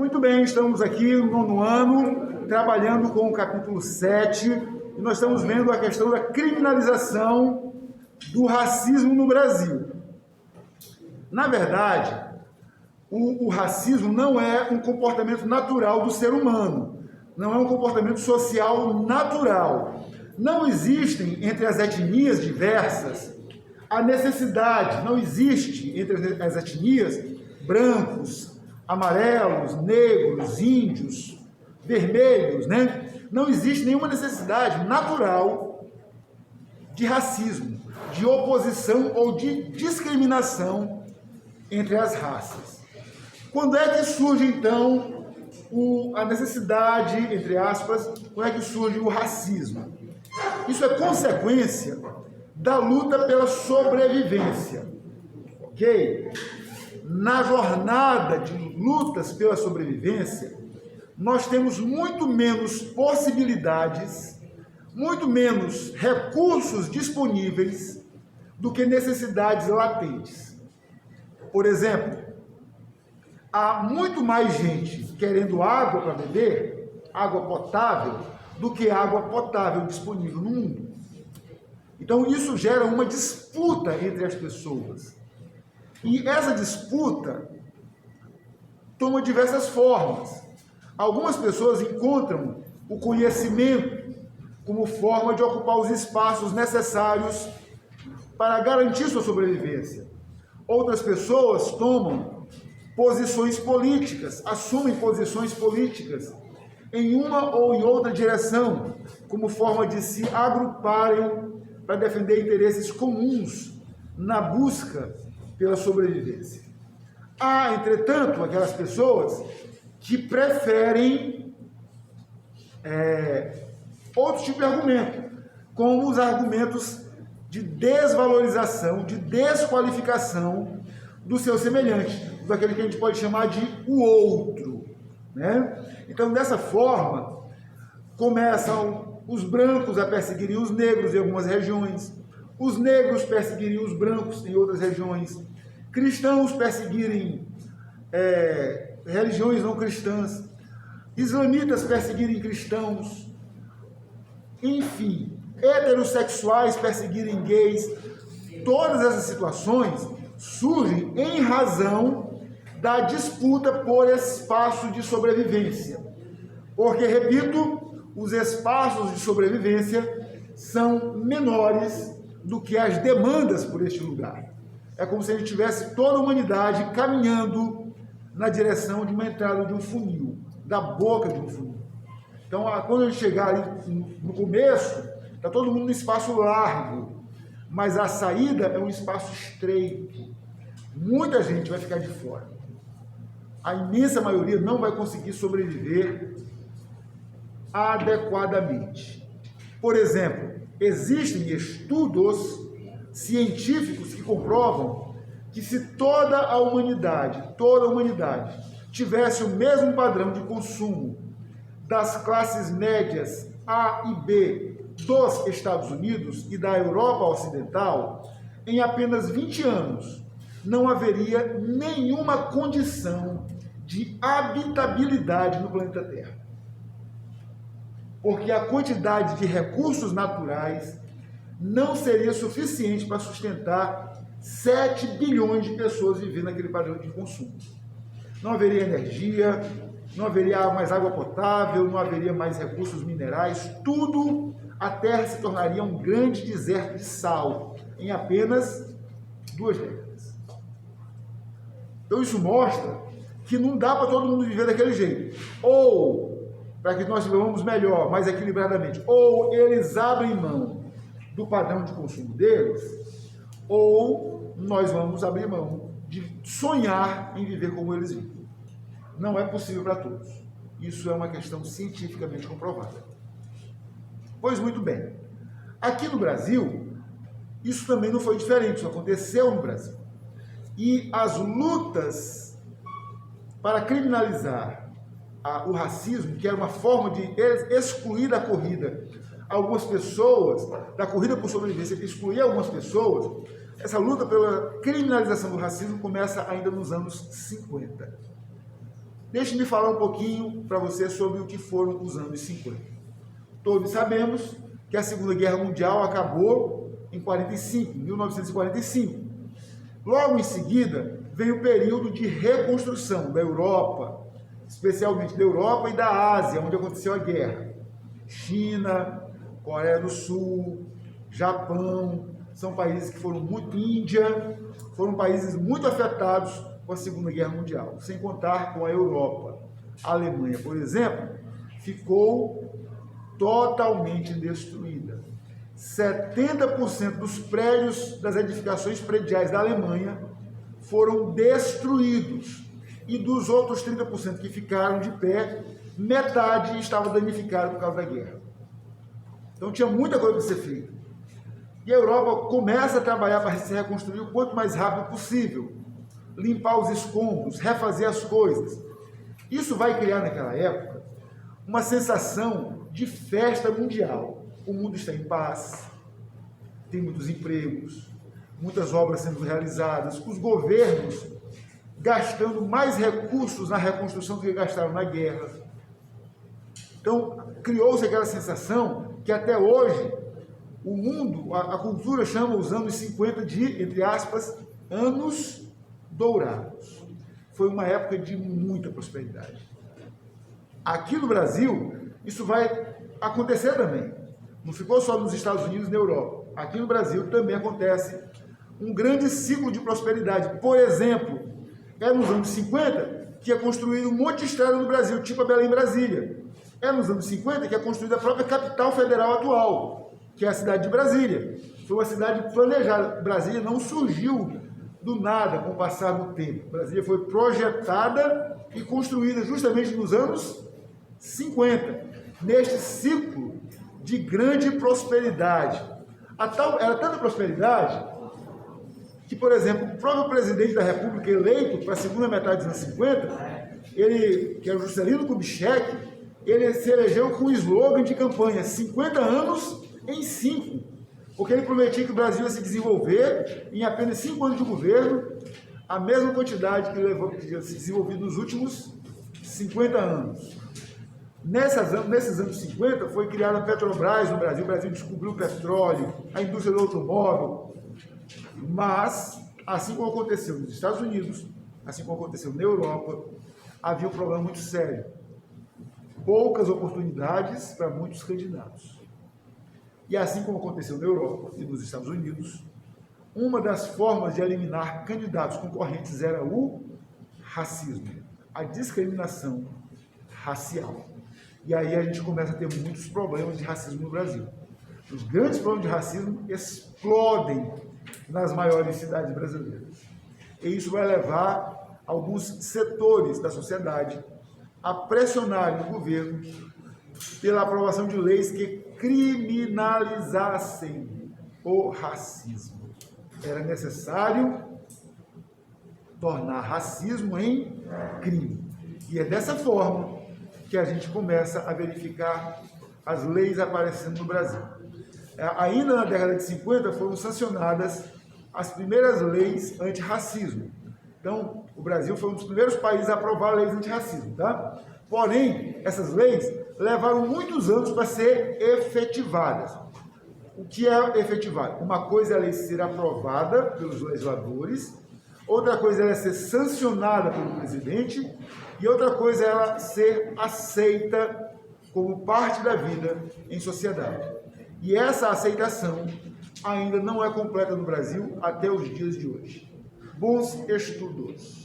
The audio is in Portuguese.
Muito bem, estamos aqui no 9º ano, trabalhando com o capítulo 7, e nós estamos vendo a questão da criminalização do racismo no Brasil. Na verdade, o racismo não é um comportamento natural do ser humano, não é um comportamento social natural. Não existem entre as etnias diversas a necessidade, não existe entre as etnias brancos, amarelos, negros, índios, vermelhos, né? Não existe nenhuma necessidade natural de racismo, de oposição ou de discriminação entre as raças. Quando é que surge, então, a necessidade, entre aspas, quando é que surge o racismo? Isso é consequência da luta pela sobrevivência, ok? Na jornada de lutas pela sobrevivência, nós temos muito menos possibilidades, muito menos recursos disponíveis do que necessidades latentes. Por exemplo, há muito mais gente querendo água para beber, água potável, do que água potável disponível no mundo. Então, isso gera uma disputa entre as pessoas. E essa disputa toma diversas formas. Algumas pessoas encontram o conhecimento como forma de ocupar os espaços necessários para garantir sua sobrevivência. Outras pessoas tomam posições políticas, assumem posições políticas em uma ou em outra direção, como forma de se agruparem para defender interesses comuns na busca pela sobrevivência. Há, entretanto, aquelas pessoas que preferem outro tipo de argumento, como os argumentos de desvalorização, de desqualificação do seu semelhante, daquele que a gente pode chamar de o outro, né? Então, dessa forma, começam os brancos a perseguirem os negros em algumas regiões, os negros perseguirem os brancos em outras regiões, cristãos perseguirem religiões não cristãs, islamitas perseguirem cristãos, enfim, heterossexuais perseguirem gays. Todas essas situações surgem em razão da disputa por espaço de sobrevivência. Porque, repito, os espaços de sobrevivência são menores do que as demandas por este lugar. É como se a gente tivesse toda a humanidade caminhando na direção de uma entrada de um funil, da boca de um funil. Então, quando a gente chegar ali no começo, está todo mundo no espaço largo, mas a saída é um espaço estreito. Muita gente vai ficar de fora. A imensa maioria não vai conseguir sobreviver adequadamente. Por exemplo, existem estudos científicos que comprovam que se toda a humanidade tivesse o mesmo padrão de consumo das classes médias A e B dos Estados Unidos e da Europa Ocidental, em apenas 20 anos, não haveria nenhuma condição de habitabilidade no planeta Terra. Porque a quantidade de recursos naturais não seria suficiente para sustentar 7 bilhões de pessoas vivendo naquele padrão de consumo. Não haveria energia, não haveria mais água potável, não haveria mais recursos minerais, tudo, a Terra se tornaria um grande deserto de sal em apenas 2 décadas. Então isso mostra que não dá para todo mundo viver daquele jeito. Ou, para que nós vivamos melhor, mais equilibradamente, ou eles abrem mão do padrão de consumo deles, ou nós vamos abrir mão de sonhar em viver como eles vivem. Não é possível para todos. Isso é uma questão cientificamente comprovada. Pois muito bem. Aqui no Brasil, isso também não foi diferente, isso aconteceu no Brasil. E as lutas para criminalizar o racismo, que era uma forma de excluir da corrida algumas pessoas, da corrida por sobrevivência, excluir algumas pessoas, essa luta pela criminalização do racismo começa ainda nos anos 50. Deixe-me falar um pouquinho para você sobre o que foram os anos 50. Todos sabemos que a Segunda Guerra Mundial acabou em 1945. Logo em seguida, veio o período de reconstrução da Europa, especialmente da Europa e da Ásia, onde aconteceu a guerra. China, Coreia do Sul, Japão, são países que foram muito... Índia, foram países muito afetados com a Segunda Guerra Mundial, sem contar com a Europa. A Alemanha, por exemplo, ficou totalmente destruída. 70% dos prédios das edificações prediais da Alemanha foram destruídos. E dos outros 30% que ficaram de pé, metade estava danificada por causa da guerra. Então tinha muita coisa para ser feita. E a Europa começa a trabalhar para se reconstruir o quanto mais rápido possível, limpar os escombros, refazer as coisas. Isso vai criar naquela época uma sensação de festa mundial. O mundo está em paz, tem muitos empregos, muitas obras sendo realizadas, os governos gastando mais recursos na reconstrução do que gastaram na guerra. Então, criou-se aquela sensação que até hoje o mundo, a cultura chama os anos 50 de, entre aspas, anos dourados. Foi uma época de muita prosperidade. Aqui no Brasil, isso vai acontecer também. Não ficou só nos Estados Unidos e na Europa. Aqui no Brasil também acontece um grande ciclo de prosperidade. Por exemplo, é nos anos 50 que é construído um monte de estrada no Brasil, tipo a Belém-Brasília. É nos anos 50 que é construída a própria capital federal atual, que é a cidade de Brasília. Foi uma cidade planejada. Brasília não surgiu do nada com o passar do tempo. Brasília foi projetada e construída justamente nos anos 50, neste ciclo de grande prosperidade. Era tanta prosperidade que, por exemplo, o próprio presidente da República eleito para a segunda metade dos anos 50, que era o Juscelino Kubitschek, ele se elegeu com o slogan de campanha 50 anos em 5, porque ele prometia que o Brasil ia se desenvolver em apenas 5 anos de governo, a mesma quantidade que tinha se desenvolvido nos últimos 50 anos. Nesses anos 50 foi criada a Petrobras no Brasil, o Brasil descobriu o petróleo, a indústria do automóvel, mas, assim como aconteceu nos Estados Unidos, assim como aconteceu na Europa, havia um problema muito sério. Poucas oportunidades para muitos candidatos. E assim como aconteceu na Europa e nos Estados Unidos, uma das formas de eliminar candidatos concorrentes era o racismo, a discriminação racial. E aí a gente começa a ter muitos problemas de racismo no Brasil. Os grandes problemas de racismo explodem nas maiores cidades brasileiras. E isso vai levar alguns setores da sociedade a pressionarem o governo pela aprovação de leis que criminalizassem o racismo. Era necessário tornar racismo em crime. E é dessa forma que a gente começa a verificar as leis aparecendo no Brasil. Ainda na década de 50 foram sancionadas as primeiras leis antirracismo. Então, o Brasil foi um dos primeiros países a aprovar leis antirracismo, tá? Porém, essas leis levaram muitos anos para ser efetivadas. O que é efetivado? Uma coisa é a lei ser aprovada pelos legisladores, outra coisa é ela ser sancionada pelo presidente, e outra coisa é ela ser aceita como parte da vida em sociedade. E essa aceitação ainda não é completa no Brasil até os dias de hoje. Bons estudos!